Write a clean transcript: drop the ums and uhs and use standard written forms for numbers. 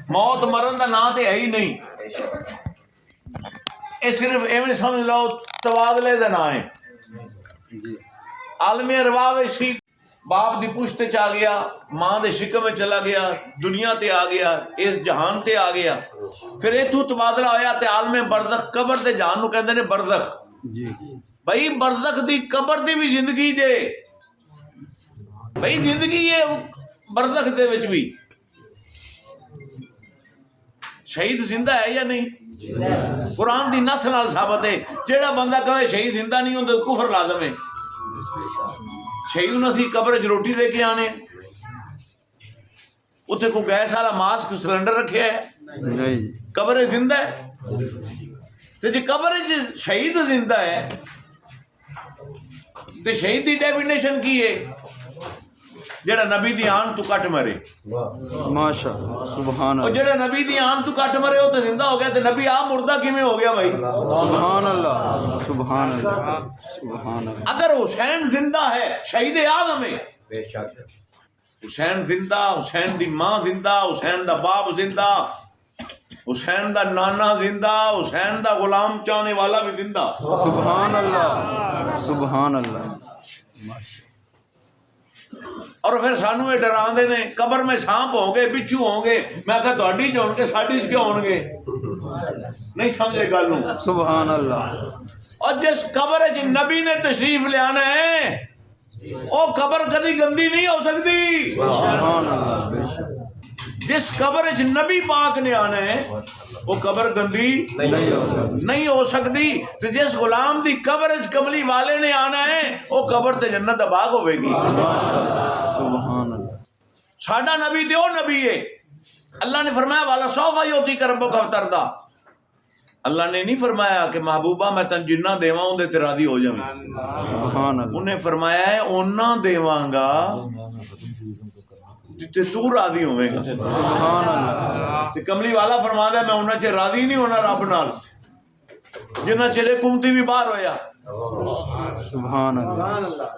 موت مرن دا نا تے ہے ہی نہیں، یہ صرف ایویں سمجھ لو تبادلے دا نا ہے۔ عالم ارواح سی باپ دی پشت چ آ گیا، ماں دے شکم میں چلا گیا، دنیا تے آ گیا، اس جہان تے آ گیا، پھر اتو تبادلہ ہویا تے عالم برزخ قبر دے جہان نو کہندے نے برزخ۔ بھائی برزخ دی قبر دی بھی زندگی جے، بھائی زندگی ہے برزخ دے وچ بھی۔ شہید زندہ ہے یا نہیں؟ قرآن دی نص نال ثابت ہے، جیڑا بندہ کہے شہید زندہ نہیں ہوندا کفر لازم ہے۔ شہید نوں اسی قبر وچ روٹی لے کے آنے، اتنے کوئی گیس والا ماسک سلنڈر رکھیا ہے؟ قبر زندہ ہے۔ تے جی قبر شہید زندہ ہے تے شہید دی ڈیفینیشن کی ہے؟ جڑا نبی دی آن تو کٹ مرے۔ ماشاء سبحان اور اللہ جڑا نبی دی آن تو کٹ مرے وہ تو زندہ ہو گیا، تے نبی آ مردہ کیویں ہو گیا بھائی؟ سبحان اللہ سبحان اللہ سبحان اللہ۔ اگر حسین زندہ ہے شہید اعظم ہے، حسین زندہ، حسین دی ماں زندہ، حسین دا باپ زندہ، حسین دا نانا زندہ، حسین دا غلام چاہنے والا بھی زندہ۔ سبحان اللہ سبحان اللہ۔ اور پھر سانو یہ ڈراندے نے قبر میں سانپ ہوں گے، بچھو ہوں گے، میں کہا تہاڈی چ ہون گے ساڈی چ کیوں ہون گے؟ نہیں سمجھے گل نوں۔ سبحان اللہ۔ اور جس قبر وچ نبی نے تشریف لے آنا ہے وہ قبر کدی گندی نہیں ہو سکتی۔ سبحان اللہ بے شک۔ جس قبر وچ نبی پاک نے آنا ہے وہ قبر گندی نہیں ہو سکتی، تے جس غلام دی قبر وچ کملی والے نے آنا ہے وہ قبر تے جنت دا باغ ہوے گی۔ سبحان اللہ۔ ساڈا نبی تے او نبی ہے، اللہ نے فرمایا والا سوف یؤتیک ربک فترضی۔ اللہ نے نہیں فرمایا کہ محبوبہ میں تن جنہ دیواں اون دے تے راضی ہو جاویں۔ سبحان اللہ۔ انہیں فرمایا ہے اونا دیواں گا جتے تو راضی ہوئے گا۔ سبحان اللہ۔ تے کملی والا فرماتا ہے میں انہاں چ راضی نہیں ہونا رب نال جنہ چلے کمتی بھی باہر ہویا۔ سبحان اللہ۔